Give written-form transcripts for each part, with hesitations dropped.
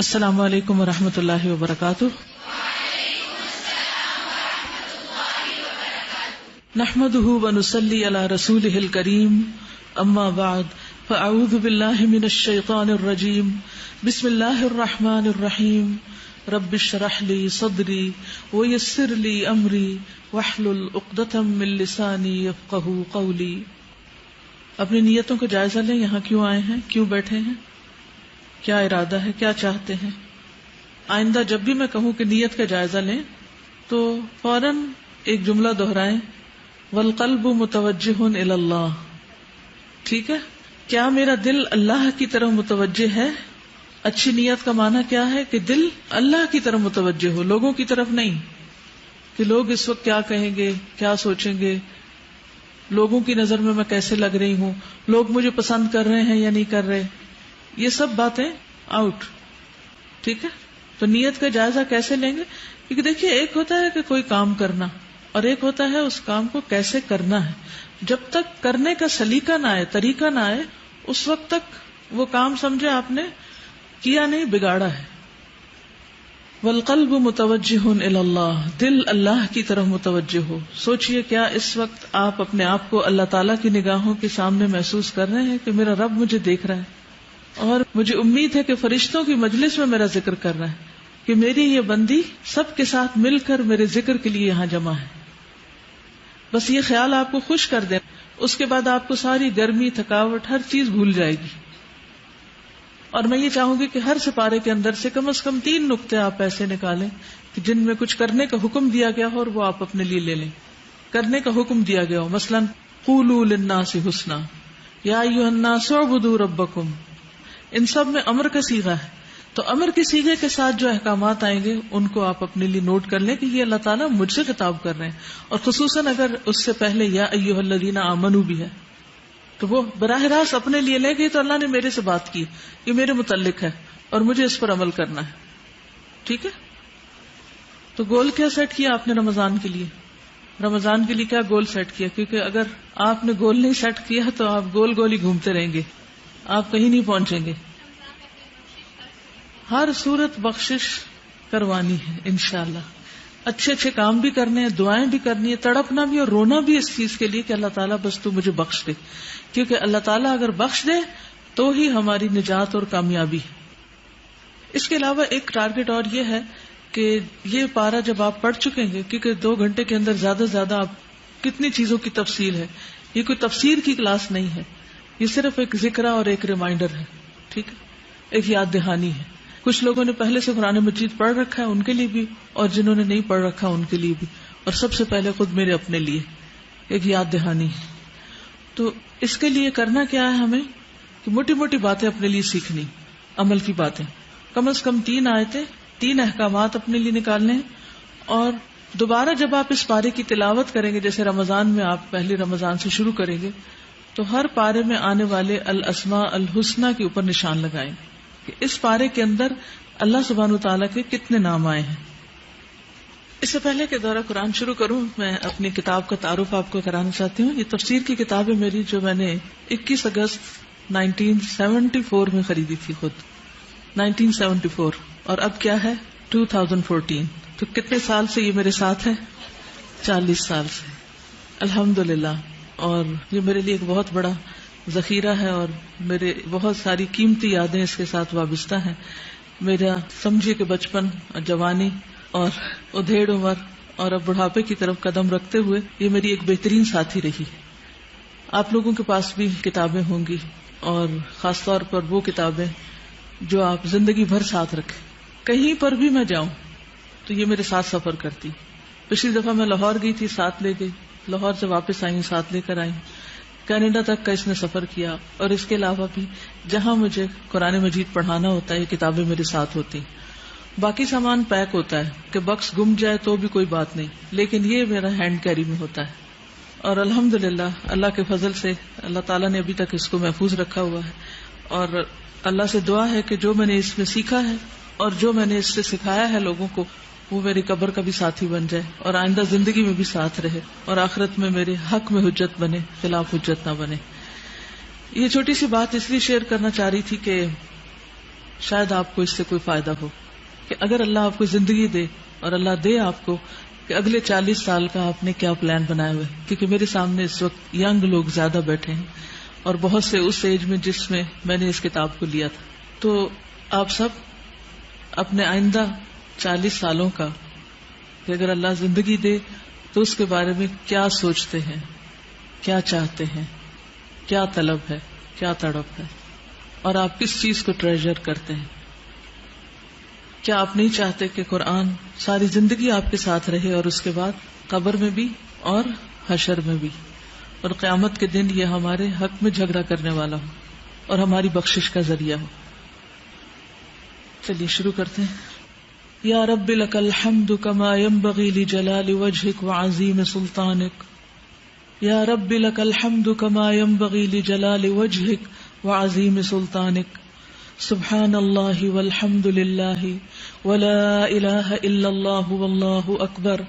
السلام علیکم ورحمۃ اللہ وبرکاتہ. نحمده ونصلي على رسوله الكريم. اما بعد فاعوذ بالله من الشيطان الرجيم. بسم الله الرحمن الرحيم. رب اشرح لي صدري ويسر لي امري واحلل عقدة من لساني يفقهوا قولي. اپنی نیتوں کا جائزہ لیں. یہاں کیوں آئے ہیں, کیوں بیٹھے ہیں, کیا ارادہ ہے, کیا چاہتے ہیں. آئندہ جب بھی میں کہوں کہ نیت کا جائزہ لیں تو فوراً ایک جملہ دہرائیں, والقلب متوجہ الی اللہ. ٹھیک ہے, کیا میرا دل اللہ کی طرف متوجہ ہے. اچھی نیت کا معنی کیا ہے کہ دل اللہ کی طرف متوجہ ہو, لوگوں کی طرف نہیں کہ لوگ اس وقت کیا کہیں گے, کیا سوچیں گے, لوگوں کی نظر میں کیسے لگ رہی ہوں, لوگ مجھے پسند کر رہے ہیں یا نہیں کر رہے. یہ سب باتیں آؤٹ. ٹھیک ہے, تو نیت کا جائزہ کیسے لیں گے؟ کیونکہ دیکھیے, ایک ہوتا ہے کہ کوئی کام کرنا اور ایک ہوتا ہے اس کام کو کیسے کرنا ہے. جب تک کرنے کا سلیقہ نہ آئے, طریقہ نہ آئے, اس وقت تک وہ کام سمجھے آپ نے کیا نہیں, بگاڑا ہے. والقلب متوجہ الی اللہ, دل اللہ کی طرف متوجہ ہو. سوچئے, کیا اس وقت آپ اپنے آپ کو اللہ تعالیٰ کی نگاہوں کے سامنے محسوس کر رہے ہیں کہ میرا رب مجھے دیکھ رہا ہے اور مجھے امید ہے کہ فرشتوں کی مجلس میں میرا ذکر کر رہا ہے, کہ میری یہ بندی سب کے ساتھ مل کر میرے ذکر کے لیے یہاں جمع ہے. بس یہ خیال آپ کو خوش کر دے, اس کے بعد آپ کو ساری گرمی, تھکاوٹ, ہر چیز بھول جائے گی. اور میں یہ چاہوں گی کہ ہر سپارے کے اندر سے کم 3 نقطے آپ ایسے نکالیں کہ جن میں کچھ کرنے کا حکم دیا گیا ہو اور وہ آپ اپنے لیے لے لیں. کرنے کا حکم دیا گیا ہو, مثلا قولوا للناس حسنا, یا ایھا الناس اعبدوا ربکم. ان سب میں امر کا صیغہ ہے, تو امر کے صیغے کے ساتھ جو احکامات آئیں گے ان کو آپ اپنے لیے نوٹ کر لیں کہ یہ اللہ تعالیٰ مجھ سے خطاب کر رہے ہیں. اور خصوصاً اگر اس سے پہلے یا ایھا الذین آمنوا بھی ہے تو وہ براہ راست اپنے لیے لے گئی, تو اللہ نے میرے سے بات کی, یہ میرے متعلق ہے اور مجھے اس پر عمل کرنا ہے. ٹھیک ہے, تو گول کیا سیٹ کیا آپ نے رمضان کے لیے؟ رمضان کے لیے کیا گول سیٹ کیا؟ کیونکہ اگر آپ نے گول نہیں سیٹ کیا تو آپ گول گول ہی گھومتے رہیں گے, آپ کہیں نہیں پہنچیں گے. ہر صورت بخشش کروانی ہے انشاءاللہ. اچھے اچھے کام بھی کرنے ہیں, دعائیں بھی کرنی ہے, تڑپنا بھی اور رونا بھی اس چیز کے لیے کہ اللہ تعالیٰ بس تو مجھے بخش دے. کیونکہ اللہ تعالیٰ اگر بخش دے تو ہی ہماری نجات اور کامیابی ہے. اس کے علاوہ ایک ٹارگٹ اور یہ ہے کہ یہ پارہ جب آپ پڑھ چکیں گے, کیونکہ 2 گھنٹے کے اندر زیادہ سے زیادہ آپ کتنی چیزوں کی تفسیر ہے, یہ کوئی تفسیر کی کلاس نہیں ہے, یہ صرف ایک ذکرہ اور ایک ریمائنڈر ہے. ٹھیک ہے, ایک یاد دہانی ہے. کچھ لوگوں نے پہلے سے قرآن مجید پڑھ رکھا ہے, ان کے لیے بھی, اور جنہوں نے نہیں پڑھ رکھا ان کے لیے بھی, اور سب سے پہلے خود میرے اپنے لیے ایک یاد دہانی ہے. تو اس کے لیے کرنا کیا ہے ہمیں کہ موٹی موٹی باتیں اپنے لیے سیکھنی, عمل کی باتیں, کم از کم 3 آیتیں, 3 احکامات اپنے لیے نکالنے. اور دوبارہ جب آپ اس پارے کی تلاوت کریں گے, جیسے رمضان میں آپ پہلے رمضان سے شروع کریں گے, تو ہر پارے میں آنے والے الاسماء الحسنی کے اوپر نشان لگائیں کہ اس پارے کے اندر اللہ سبحانہ وتعالیٰ کے کتنے نام آئے ہیں. اس سے پہلے کہ دورہ قرآن شروع کروں, میں اپنی کتاب کا تعارف آپ کو کرانا چاہتی ہوں. یہ تفسیر کی کتاب ہے میری, جو میں نے 21 اگست 1974 میں خریدی تھی, خود 1974, اور اب کیا ہے 2014. تو کتنے سال سے یہ میرے ساتھ ہے؟ 40 سال سے الحمدللہ. اور یہ میرے لیے ایک بہت بڑا ذخیرہ ہے, اور میرے بہت ساری قیمتی یادیں اس کے ساتھ وابستہ ہیں. میرا سمجھیے کہ بچپن, جوانی اور ادھیڑ عمر اور اب بڑھاپے کی طرف قدم رکھتے ہوئے یہ میری ایک بہترین ساتھی رہی. آپ لوگوں کے پاس بھی کتابیں ہوں گی, اور خاص طور پر وہ کتابیں جو آپ زندگی بھر ساتھ رکھیں. کہیں پر بھی میں جاؤں تو یہ میرے ساتھ سفر کرتی. پچھلی دفعہ میں لاہور گئی تھی, ساتھ لے گئی. لاہور سے واپس آئی, ساتھ لے کر آئی. کینیڈا تک کا اس نے سفر کیا. اور اس کے علاوہ بھی جہاں مجھے قرآن مجید پڑھانا ہوتا ہے, یہ کتابیں میرے ساتھ ہوتی. باقی سامان پیک ہوتا ہے کہ بکس گم جائے تو بھی کوئی بات نہیں, لیکن یہ میرا ہینڈ کیری میں ہوتا ہے. اور الحمدللہ اللہ کے فضل سے اللہ تعالیٰ نے ابھی تک اس کو محفوظ رکھا ہوا ہے. اور اللہ سے دعا ہے کہ جو میں نے اس میں سیکھا ہے اور جو میں نے اس سے سکھایا ہے لوگوں کو, وہ میری قبر کا بھی ساتھی بن جائے, اور آئندہ زندگی میں بھی ساتھ رہے, اور آخرت میں میرے حق میں حجت بنے, خلاف حجت نہ بنے. یہ چھوٹی سی بات اس لیے شیئر کرنا چاہ رہی تھی کہ شاید آپ کو اس سے کوئی فائدہ ہو کہ اگر اللہ آپ کو زندگی دے اور اللہ دے آپ کو کہ اگلے 40 سال کا آپ نے کیا پلان بنایا ہوا ہے. کیونکہ میرے سامنے اس وقت ینگ لوگ زیادہ بیٹھے ہیں اور بہت سے اس ایج میں جس میں میں نے اس کتاب کو لیا تھا. تو آپ سب اپنے آئندہ 40 سالوں کا کہ اگر اللہ زندگی دے تو اس کے بارے میں کیا سوچتے ہیں, کیا چاہتے ہیں, کیا طلب ہے, کیا تڑپ ہے, اور آپ کس چیز کو ٹریجر کرتے ہیں. کیا آپ نہیں چاہتے کہ قرآن ساری زندگی آپ کے ساتھ رہے اور اس کے بعد قبر میں بھی اور حشر میں بھی, اور قیامت کے دن یہ ہمارے حق میں جھگڑا کرنے والا ہو اور ہماری بخشش کا ذریعہ ہو. چلیے شروع کرتے ہیں. یا رب لک الحمد کما ينبغی لجلال وجهک وعظیم سلطانک. یا رب لک الحمد کما ينبغی لجلال وجهک وعظیم سلطانک. سبحان اللہ والحمد للہ ولا الہ الا اللہ واللہ اکبر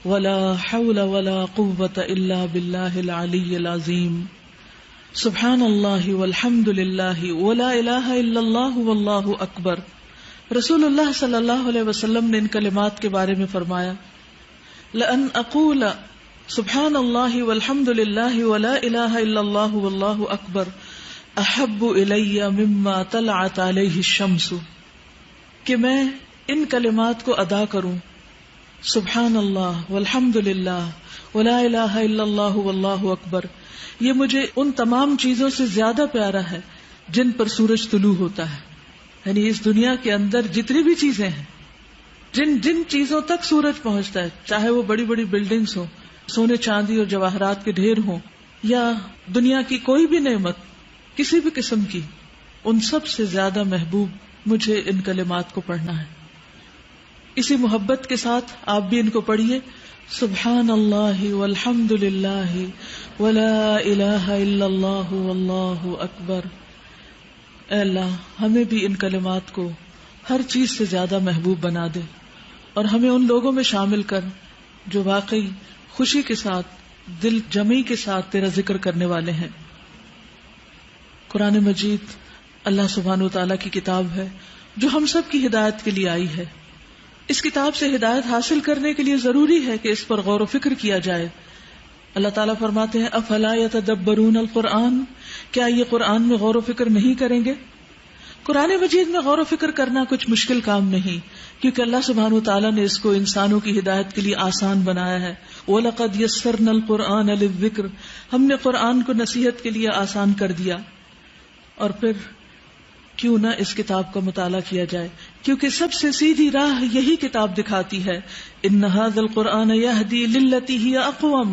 ولا حول ولا قوة الا باللہ العلی العظیم. سبحان اللہ والحمد للہ ولا الہ الا اللہ واللہ اکبر. رسول اللہ صلی اللہ علیہ وسلم نے ان کلمات کے بارے میں فرمایا, لأن اقول سبحان اللہ والحمد للہ ولا الہ الا اللہ واللہ اکبر احب الی مما طلعت علیہ الشمس, کہ میں ان کلمات کو ادا کروں سبحان اللہ والحمد للہ ولا الہ الا اللہ واللہ اکبر, یہ مجھے ان تمام چیزوں سے زیادہ پیارا ہے جن پر سورج طلوع ہوتا ہے. یعنی اس دنیا کے اندر جتنی بھی چیزیں ہیں, جن چیزوں تک سورج پہنچتا ہے, چاہے وہ بڑی بڑی بلڈنگز ہوں, سونے چاندی اور جواہرات کے ڈھیر ہوں, یا دنیا کی کوئی بھی نعمت کسی بھی قسم کی, ان سب سے زیادہ محبوب مجھے ان کلمات کو پڑھنا ہے. اسی محبت کے ساتھ آپ بھی ان کو پڑھیے, سبحان اللہ والحمد للہ ولا الہ الا اللہ واللہ اکبر. اے اللہ ہمیں بھی ان کلمات کو ہر چیز سے زیادہ محبوب بنا دے, اور ہمیں ان لوگوں میں شامل کر جو واقعی خوشی کے ساتھ, دل جمعی کے ساتھ تیرا ذکر کرنے والے ہیں. قرآن مجید اللہ سبحانہ و تعالیٰ کی کتاب ہے جو ہم سب کی ہدایت کے لیے آئی ہے. اس کتاب سے ہدایت حاصل کرنے کے لیے ضروری ہے کہ اس پر غور و فکر کیا جائے. اللہ تعالیٰ فرماتے ہیں افلا یتدبرون القرآن, کیا یہ قرآن میں غور و فکر نہیں کریں گے؟ قرآن مجید میں غور و فکر کرنا کچھ مشکل کام نہیں, کیونکہ اللہ سبحانہ و تعالیٰ نے اس کو انسانوں کی ہدایت کے لیے آسان بنایا ہے. وَلَقَدْ يَسَّرْنَا الْقُرْآنَ لِلذِّكْرِ, ہم نے قرآن کو نصیحت کے لیے آسان کر دیا. اور پھر کیوں نہ اس کتاب کا مطالعہ کیا جائے, کیونکہ سب سے سیدھی راہ یہی کتاب دکھاتی ہے. ان ھذا القرآن یہدی للتی ہی اقوم,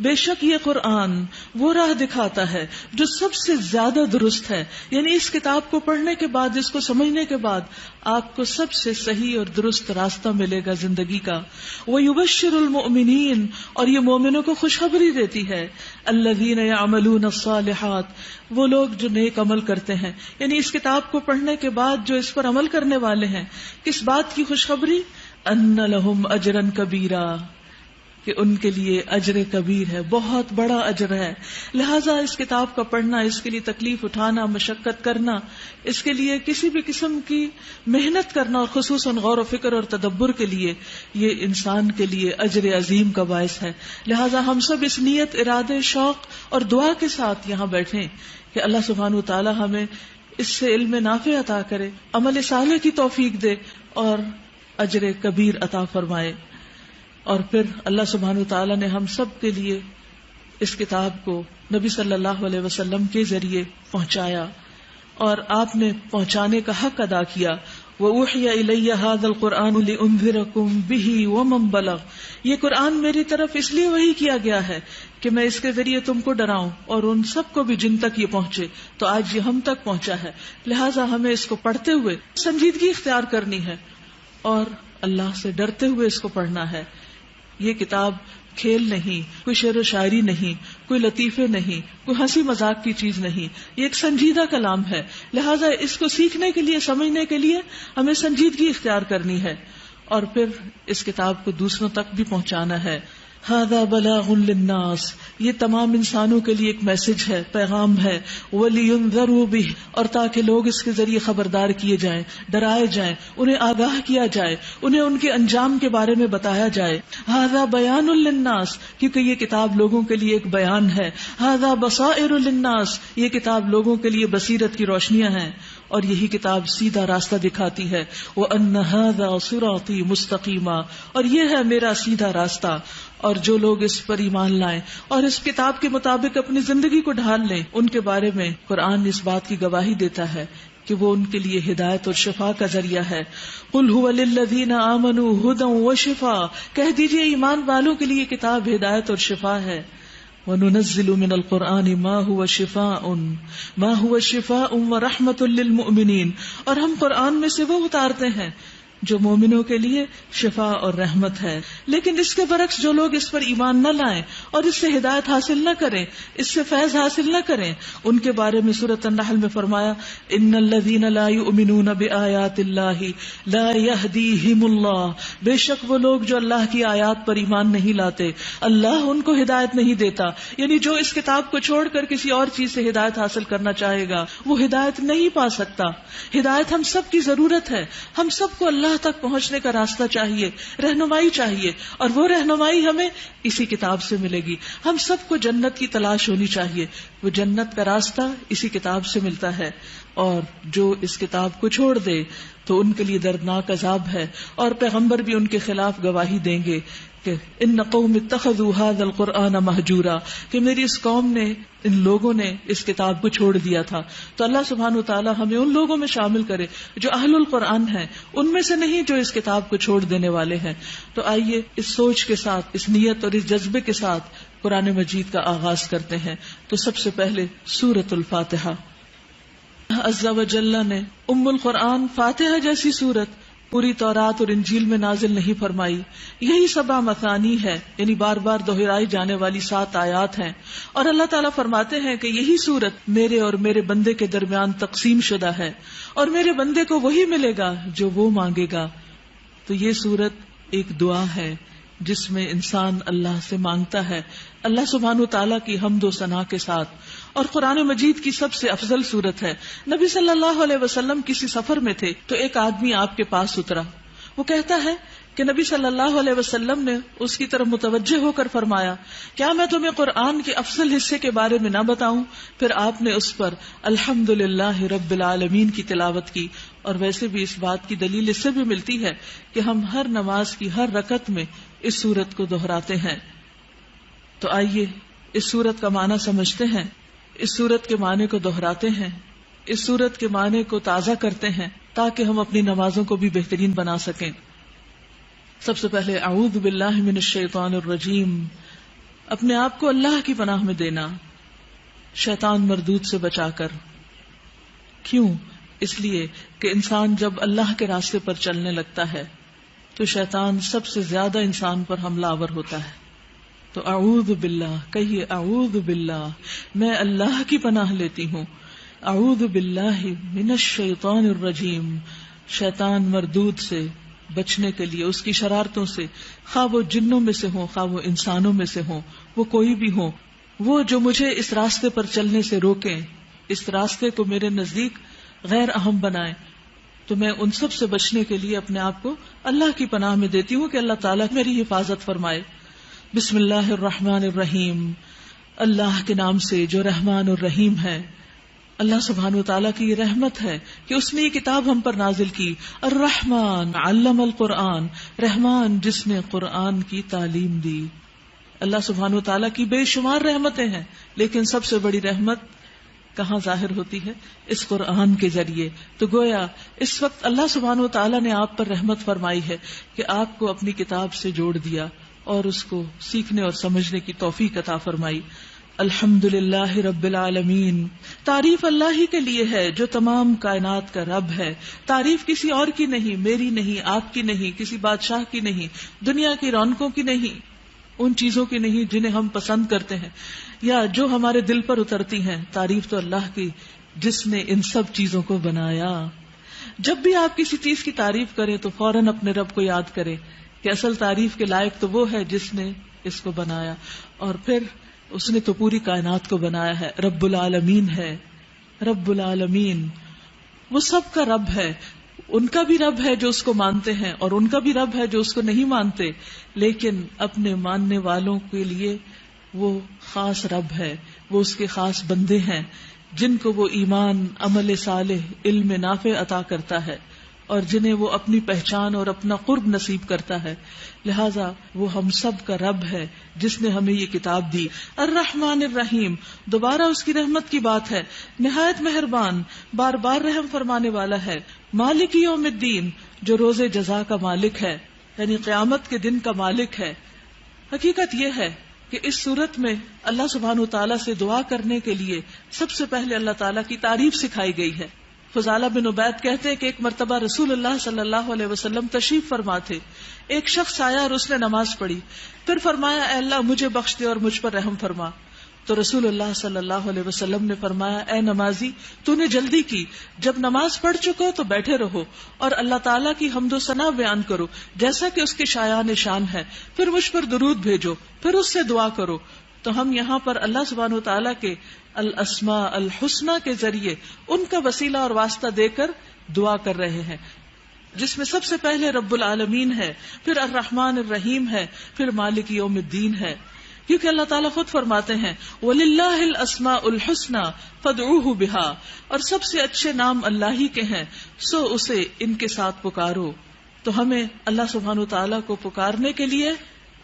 بے شک یہ قرآن وہ راہ دکھاتا ہے جو سب سے زیادہ درست ہے. یعنی اس کتاب کو پڑھنے کے بعد, اس کو سمجھنے کے بعد آپ کو سب سے صحیح اور درست راستہ ملے گا زندگی کا. وَيُبَشِّرُ الْمُؤْمِنِينَ, اور یہ مومنوں کو خوشخبری دیتی ہے. الَّذِينَ يَعْمَلُونَ الصَّالِحَاتِ, وہ لوگ جو نیک عمل کرتے ہیں. یعنی اس کتاب کو پڑھنے کے بعد جو اس پر عمل کرنے والے ہیں, کس بات کی خوشخبری؟ أَنَّ لَهُمْ أَجْرًا كَبِيرًا, کہ ان کے لیے اجر کبیر ہے, بہت بڑا اجر ہے. لہٰذا اس کتاب کا پڑھنا, اس کے لیے تکلیف اٹھانا, مشقت کرنا, اس کے لیے کسی بھی قسم کی محنت کرنا, اور خصوصاً غور و فکر اور تدبر کے لیے, یہ انسان کے لیے اجر عظیم کا باعث ہے. لہٰذا ہم سب اس نیت, ارادے, شوق اور دعا کے ساتھ یہاں بیٹھیں کہ اللہ سبحانہ و تعالی ہمیں اس سے علم نافع عطا کرے, عمل صالح کی توفیق دے اور اجر کبیر عطا فرمائے. اور پھر اللہ سبحانہ وتعالی نے ہم سب کے لیے اس کتاب کو نبی صلی اللہ علیہ وسلم کے ذریعے پہنچایا, اور آپ نے پہنچانے کا حق ادا کیا. وَأُوحِيَ إِلَيَّ هَذَا الْقُرْآنُ لِأُنذِرَكُمْ بِهِ وَمَنْ بَلَغَ, یہ قرآن میری طرف اس لیے وحی کیا گیا ہے کہ میں اس کے ذریعے تم کو ڈراؤں اور ان سب کو بھی جن تک یہ پہنچے. تو آج یہ ہم تک پہنچا ہے, لہٰذا ہمیں اس کو پڑھتے ہوئے سنجیدگی اختیار کرنی ہے اور اللہ سے ڈرتے ہوئے اس کو پڑھنا ہے. یہ کتاب کھیل نہیں, کوئی شعر و شاعری نہیں, کوئی لطیفے نہیں, کوئی ہنسی مذاق کی چیز نہیں, یہ ایک سنجیدہ کلام ہے. لہٰذا اس کو سیکھنے کے لیے, سمجھنے کے لیے ہمیں سنجیدگی اختیار کرنی ہے, اور پھر اس کتاب کو دوسروں تک بھی پہنچانا ہے. ھذا بلاغ للناس، یہ تمام انسانوں کے لیے ایک میسج ہے، پیغام ہے، وَلِيُنذَرُوا بِهِ، اور تاکہ لوگ اس کے ذریعے خبردار کیے جائیں، ڈرائے جائیں، انہیں آگاہ کیا جائے، انہیں ان کے انجام کے بارے میں بتایا جائے. ھذا بیان للناس، کیونکہ یہ کتاب لوگوں کے لیے ایک بیان ہے. ھذا بصائر للناس، یہ کتاب لوگوں کے لیے بصیرت کی روشنیاں ہیں، اور یہی کتاب سیدھا راستہ دکھاتی ہے. وَأَنَّ هَذَا صِرَاطِي مُسْتَقِيمًا، اور یہ ہے میرا سیدھا راستہ. اور جو لوگ اس پر ایمان لائیں اور اس کتاب کے مطابق اپنی زندگی کو ڈھال لیں، ان کے بارے میں قرآن اس بات کی گواہی دیتا ہے کہ وہ ان کے لیے ہدایت اور شفا کا ذریعہ ہے. قُلْ هُوَ لِلَّذِينَ آمَنُوا هُدًى وَشِفَاءً، کہہ دیجئے ایمان والوں کے لیے کتاب ہدایت اور شفا ہے. وَنُنَزِّلُ مِنَ الْقُرْآنِ مَا هُوَ شِفَاءٌ وَرَحْمَةٌ لِّلْمُؤْمِنِينَ، اور ہم قرآن میں سے وہ اتارتے ہیں جو مومنوں کے لیے شفا اور رحمت ہے. لیکن اس کے برعکس جو لوگ اس پر ایمان نہ لائیں اور اس سے ہدایت حاصل نہ کریں، اس سے فیض حاصل نہ کریں، ان کے بارے میں سورۃ النحل میں فرمایا ان الذین لا یؤمنون بآیات اللہ لا یہدیہم اللہ، بے شک وہ لوگ جو اللہ کی آیات پر ایمان نہیں لاتے اللہ ان کو ہدایت نہیں دیتا. یعنی جو اس کتاب کو چھوڑ کر کسی اور چیز سے ہدایت حاصل کرنا چاہے گا وہ ہدایت نہیں پا سکتا. ہدایت ہم سب کی ضرورت ہے، ہم سب کو اللہ تک پہنچنے کا راستہ چاہیے، رہنمائی چاہیے، اور وہ رہنمائی ہمیں اسی کتاب سے ملے گی. ہم سب کو جنت کی تلاش ہونی چاہیے، وہ جنت کا راستہ اسی کتاب سے ملتا ہے. اور جو اس کتاب کو چھوڑ دے تو ان کے لیے دردناک عذاب ہے، اور پیغمبر بھی ان کے خلاف گواہی دیں گے کہ ان قوم اتخذوا ھذا القرآن مہجورا، کہ میری اس قوم نے، ان لوگوں نے اس کتاب کو چھوڑ دیا تھا. تو اللہ سبحانہ وتعالی ہمیں ان لوگوں میں شامل کرے جو اہل القرآن ہیں، ان میں سے نہیں جو اس کتاب کو چھوڑ دینے والے ہیں. تو آئیے اس سوچ کے ساتھ، اس نیت اور اس جذبے کے ساتھ قرآن مجید کا آغاز کرتے ہیں. تو سب سے پہلے سورۃ الفاتحہ. عز و جل نے ام القرآن فاتحہ جیسی سورت پوری تورات اور انجیل میں نازل نہیں فرمائی. یہی 7 مثانی ہے، یعنی بار بار دہرائی جانے والی 7 آیات ہیں. اور اللہ تعالیٰ فرماتے ہیں کہ یہی سورت میرے اور میرے بندے کے درمیان تقسیم شدہ ہے، اور میرے بندے کو وہی ملے گا جو وہ مانگے گا. تو یہ سورت ایک دعا ہے جس میں انسان اللہ سے مانگتا ہے، اللہ سبحانہ وتعالیٰ کی حمد و ثنا کے ساتھ. اور قرآن مجید کی سب سے افضل سورت ہے. نبی صلی اللہ علیہ وسلم کسی سفر میں تھے تو ایک آدمی آپ کے پاس اترا. وہ کہتا ہے کہ نبی صلی اللہ علیہ وسلم نے اس کی طرف متوجہ ہو کر فرمایا، کیا میں تمہیں قرآن کے افضل حصے کے بارے میں نہ بتاؤں؟ پھر آپ نے اس پر الحمدللہ رب العالمین کی تلاوت کی. اور ویسے بھی اس بات کی دلیل اس سے بھی ملتی ہے کہ ہم ہر نماز کی ہر رکعت میں اس سورت کو دہراتے ہیں. تو آئیے اس سورت کا معنی سمجھتے ہیں، اس سورت کے معنی کو دہراتے ہیں، اس سورت کے معنی کو تازہ کرتے ہیں تاکہ ہم اپنی نمازوں کو بھی بہترین بنا سکیں. سب سے پہلے اعوذ باللہ من الشیطان الرجیم، اپنے آپ کو اللہ کی پناہ میں دینا، شیطان مردود سے بچا کر. کیوں؟ اس لیے کہ انسان جب اللہ کے راستے پر چلنے لگتا ہے تو شیطان سب سے زیادہ انسان پر حملہ آور ہوتا ہے. تو اعوذ باللہ کہیے، اعوذ باللہ، میں اللہ کی پناہ لیتی ہوں. اعوذ باللہ من الشیطان الرجیم، شیطان مردود سے بچنے کے لیے، اس کی شرارتوں سے، خواہ وہ جنوں میں سے ہوں خواہ وہ انسانوں میں سے ہوں، وہ کوئی بھی ہوں، وہ جو مجھے اس راستے پر چلنے سے روکیں، اس راستے کو میرے نزدیک غیر اہم بنائیں. تو میں ان سب سے بچنے کے لیے اپنے آپ کو اللہ کی پناہ میں دیتی ہوں کہ اللہ تعالیٰ میری حفاظت فرمائے. بسم اللہ الرحمن الرحیم، اللہ کے نام سے جو رحمان اور رحیم ہے. اللہ سبحانہ وتعالیٰ کی یہ رحمت ہے کہ اس نے یہ کتاب ہم پر نازل کی. الرحمن علم القرآن، رحمان جس نے قرآن کی تعلیم دی. اللہ سبحانہ وتعالیٰ کی بے شمار رحمتیں ہیں، لیکن سب سے بڑی رحمت کہاں ظاہر ہوتی ہے؟ اس قرآن کے ذریعے. تو گویا اس وقت اللہ سبحانہ وتعالیٰ نے آپ پر رحمت فرمائی ہے کہ آپ کو اپنی کتاب سے جوڑ دیا اور اس کو سیکھنے اور سمجھنے کی توفیق عطا فرمائی. الحمدللہ رب العالمین، تعریف اللہ ہی کے لیے ہے جو تمام کائنات کا رب ہے. تعریف کسی اور کی نہیں، میری نہیں، آپ کی نہیں، کسی بادشاہ کی نہیں، دنیا کی رونقوں کی نہیں، ان چیزوں کی نہیں جنہیں ہم پسند کرتے ہیں یا جو ہمارے دل پر اترتی ہیں. تعریف تو اللہ کی جس نے ان سب چیزوں کو بنایا. جب بھی آپ کسی چیز کی تعریف کریں تو فوراً اپنے رب کو یاد کریں کہ اصل تعریف کے لائق تو وہ ہے جس نے اس کو بنایا، اور پھر اس نے تو پوری کائنات کو بنایا ہے. رب العالمین ہے، رب العالمین وہ سب کا رب ہے. ان کا بھی رب ہے جو اس کو مانتے ہیں، اور ان کا بھی رب ہے جو اس کو نہیں مانتے، لیکن اپنے ماننے والوں کے لیے وہ خاص رب ہے. وہ اس کے خاص بندے ہیں جن کو وہ ایمان، عمل صالح، علم نافع عطا کرتا ہے، اور جنہیں وہ اپنی پہچان اور اپنا قرب نصیب کرتا ہے. لہذا وہ ہم سب کا رب ہے جس نے ہمیں یہ کتاب دی. الرحمن الرحیم، دوبارہ اس کی رحمت کی بات ہے. نہایت مہربان، بار بار رحم فرمانے والا ہے. مالک یوم الدین، جو روز جزا کا مالک ہے، یعنی قیامت کے دن کا مالک ہے. حقیقت یہ ہے کہ اس صورت میں اللہ سبحانہ وتعالیٰ سے دعا کرنے کے لیے سب سے پہلے اللہ تعالیٰ کی تعریف سکھائی گئی ہے. فضالہ بن عبید کہتے ہیں کہ ایک مرتبہ رسول اللہ صلی اللہ علیہ وسلم تشریف فرما تھے. ایک شخص آیا اور اس نے نماز پڑھی، پھر فرمایا اے اللہ مجھے بخش دے اور مجھ پر رحم فرما. تو رسول اللہ صلی اللہ علیہ وسلم نے فرمایا اے نمازی، تو نے جلدی کی، جب نماز پڑھ چکو تو بیٹھے رہو اور اللہ تعالیٰ کی حمد و ثنا بیان کرو جیسا کہ اس کے شایان شان ہے، پھر مجھ پر درود بھیجو، پھر اس سے دعا کرو. تو ہم یہاں پر اللہ سبحانہ وتعالیٰ کے الاسماء الحسنی کے ذریعے ان کا وسیلہ اور واسطہ دے کر دعا کر رہے ہیں، جس میں سب سے پہلے رب العالمین ہے، پھر الرحمن الرحیم ہے، پھر مالک یوم الدین ہے. کیونکہ اللہ تعالیٰ خود فرماتے ہیں وَلِلَّهِ الْأَسْمَاءُ الْحُسْنَى فَادْعُوهُ بِهَا، اور سب سے اچھے نام اللہ ہی کے ہیں، سو اسے ان کے ساتھ پکارو. تو ہمیں اللہ سبحانہ وتعالیٰ کو پکارنے کے لیے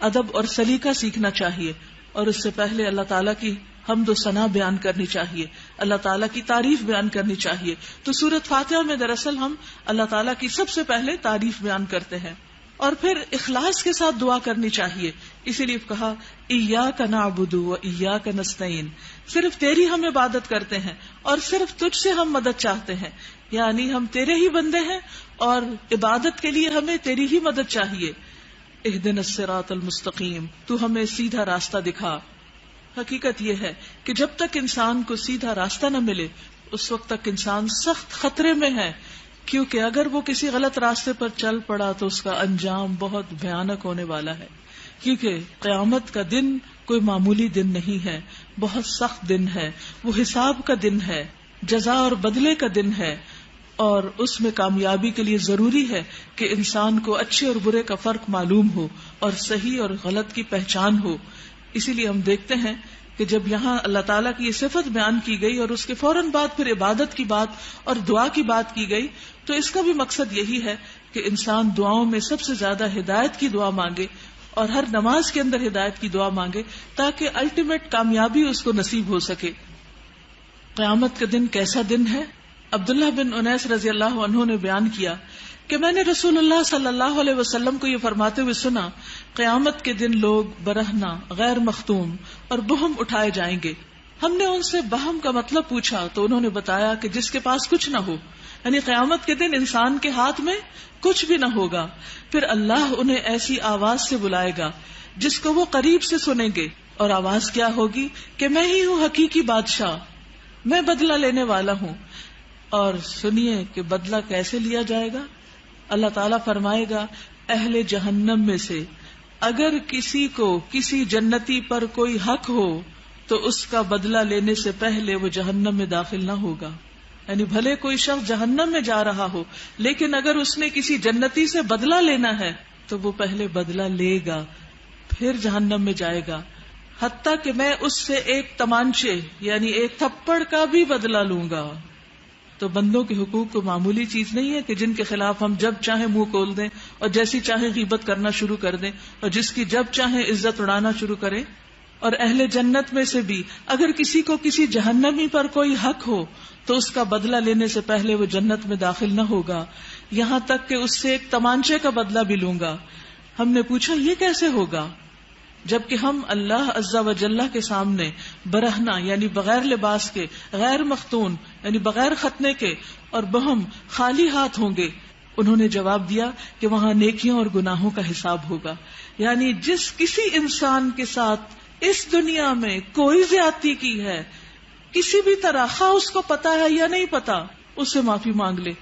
ادب اور سلیقہ سیکھنا چاہیے، اور اس سے پہلے اللہ تعالیٰ کی حمد و ثنا بیان کرنی چاہیے، اللہ تعالیٰ کی تعریف بیان کرنی چاہیے. تو سورۃ فاتحہ میں دراصل ہم اللہ تعالیٰ کی سب سے پہلے تعریف بیان کرتے ہیں، اور پھر اخلاص کے ساتھ دعا کرنی چاہیے. اسی لیے کہا ایاک نعبد و ایاک نستعین، صرف تیری ہم عبادت کرتے ہیں اور صرف تجھ سے ہم مدد چاہتے ہیں، یعنی ہم تیرے ہی بندے ہیں اور عبادت کے لیے ہمیں تیری ہی مدد چاہیے. اہدنا الصراط المستقیم، تو ہمیں سیدھا راستہ دکھا. حقیقت یہ ہے کہ جب تک انسان کو سیدھا راستہ نہ ملے اس وقت تک انسان سخت خطرے میں ہے، کیونکہ اگر وہ کسی غلط راستے پر چل پڑا تو اس کا انجام بہت بھیانک ہونے والا ہے. کیونکہ قیامت کا دن کوئی معمولی دن نہیں ہے، بہت سخت دن ہے. وہ حساب کا دن ہے، جزا اور بدلے کا دن ہے، اور اس میں کامیابی کے لیے ضروری ہے کہ انسان کو اچھے اور برے کا فرق معلوم ہو اور صحیح اور غلط کی پہچان ہو. اسی لیے ہم دیکھتے ہیں کہ جب یہاں اللہ تعالیٰ کی یہ صفت بیان کی گئی اور اس کے فوراً بعد پھر عبادت کی بات اور دعا کی بات کی گئی، تو اس کا بھی مقصد یہی ہے کہ انسان دعاؤں میں سب سے زیادہ ہدایت کی دعا مانگے اور ہر نماز کے اندر ہدایت کی دعا مانگے تاکہ الٹیمیٹ کامیابی اس کو نصیب ہو سکے. قیامت کا دن کیسا دن ہے؟ عبداللہ بن انیس رضی اللہ عنہ نے بیان کیا کہ میں نے رسول اللہ صلی اللہ علیہ وسلم کو یہ فرماتے ہوئے سنا، قیامت کے دن لوگ برہنہ، غیر مختوم اور بہم اٹھائے جائیں گے. ہم نے ان سے بہم کا مطلب پوچھا تو انہوں نے بتایا کہ جس کے پاس کچھ نہ ہو، یعنی قیامت کے دن انسان کے ہاتھ میں کچھ بھی نہ ہوگا. پھر اللہ انہیں ایسی آواز سے بلائے گا جس کو وہ قریب سے سنیں گے، اور آواز کیا ہوگی کہ میں ہی ہوں حقیقی بادشاہ، میں بدلہ لینے والا ہوں. اور سنیے کہ بدلہ کیسے لیا جائے گا. اللہ تعالیٰ فرمائے گا اہل جہنم میں سے اگر کسی کو کسی جنتی پر کوئی حق ہو تو اس کا بدلہ لینے سے پہلے وہ جہنم میں داخل نہ ہوگا. یعنی بھلے کوئی شخص جہنم میں جا رہا ہو، لیکن اگر اس نے کسی جنتی سے بدلہ لینا ہے تو وہ پہلے بدلہ لے گا پھر جہنم میں جائے گا، حتیٰ کہ میں اس سے ایک تمانچے یعنی ایک تھپڑ کا بھی بدلہ لوں گا. تو بندوں کے حقوق کو معمولی چیز نہیں ہے کہ جن کے خلاف ہم جب چاہیں منہ کھول دیں اور جیسی چاہیں غیبت کرنا شروع کر دیں اور جس کی جب چاہیں عزت اڑانا شروع کریں. اور اہل جنت میں سے بھی اگر کسی کو کسی جہنمی پر کوئی حق ہو تو اس کا بدلہ لینے سے پہلے وہ جنت میں داخل نہ ہوگا، یہاں تک کہ اس سے ایک تمانچے کا بدلہ بھی لوں گا. ہم نے پوچھا یہ کیسے ہوگا؟ جبکہ ہم اللہ عز و جل کے سامنے برہنہ یعنی بغیر لباس کے، غیر مختون یعنی بغیر ختنے کے، اور بہم خالی ہاتھ ہوں گے. انہوں نے جواب دیا کہ وہاں نیکیوں اور گناہوں کا حساب ہوگا. یعنی جس کسی انسان کے ساتھ اس دنیا میں کوئی زیادتی کی ہے کسی بھی طرح، خواہ اس کو پتا ہے یا نہیں پتا، اس سے معافی مانگ لے.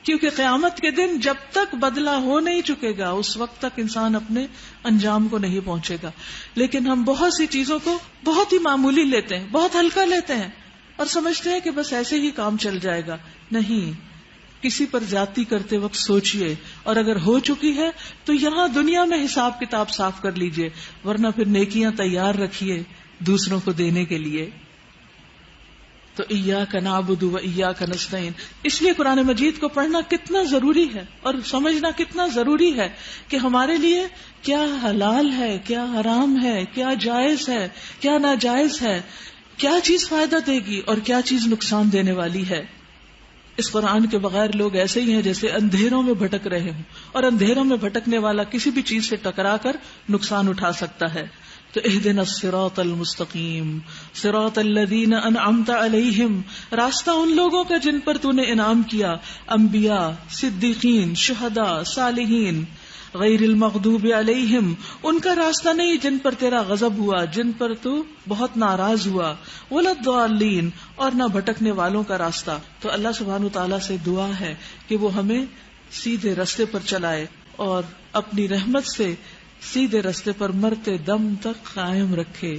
کیونکہ قیامت کے دن جب تک بدلہ ہو نہیں چکے گا اس وقت تک انسان اپنے انجام کو نہیں پہنچے گا. لیکن ہم بہت سی چیزوں کو بہت ہی معمولی لیتے ہیں، بہت ہلکا لیتے ہیں اور سمجھتے ہیں کہ بس ایسے ہی کام چل جائے گا. نہیں، کسی پر زیادتی کرتے وقت سوچئے، اور اگر ہو چکی ہے تو یہاں دنیا میں حساب کتاب صاف کر لیجئے، ورنہ پھر نیکیاں تیار رکھیے دوسروں کو دینے کے لیے. تو ایاک نعبد و ایاک نستعین، اس لیے قرآن مجید کو پڑھنا کتنا ضروری ہے اور سمجھنا کتنا ضروری ہے کہ ہمارے لیے کیا حلال ہے، کیا حرام ہے، کیا جائز ہے، کیا ناجائز ہے، کیا چیز فائدہ دے گی اور کیا چیز نقصان دینے والی ہے. اس قرآن کے بغیر لوگ ایسے ہی ہیں جیسے اندھیروں میں بھٹک رہے ہوں، اور اندھیروں میں بھٹکنے والا کسی بھی چیز سے ٹکرا کر نقصان اٹھا سکتا ہے. تو اہدنا الصراط المستقیم صراط الذین انعمت علیہم، راستہ ان لوگوں کا جن پر تو نے انعام کیا، انبیاء، صدیقین، شہداء، صالحین. غیر المغضوب علیہم، ان کا راستہ نہیں جن پر تیرا غضب ہوا، جن پر تو بہت ناراض ہوا. ولا الضالین، اور نہ بھٹکنے والوں کا راستہ. تو اللہ سبحانہ وتعالیٰ سے دعا ہے کہ وہ ہمیں سیدھے راستے پر چلائے اور اپنی رحمت سے سیدھے راستے پر مرتے دم تک قائم رکھے.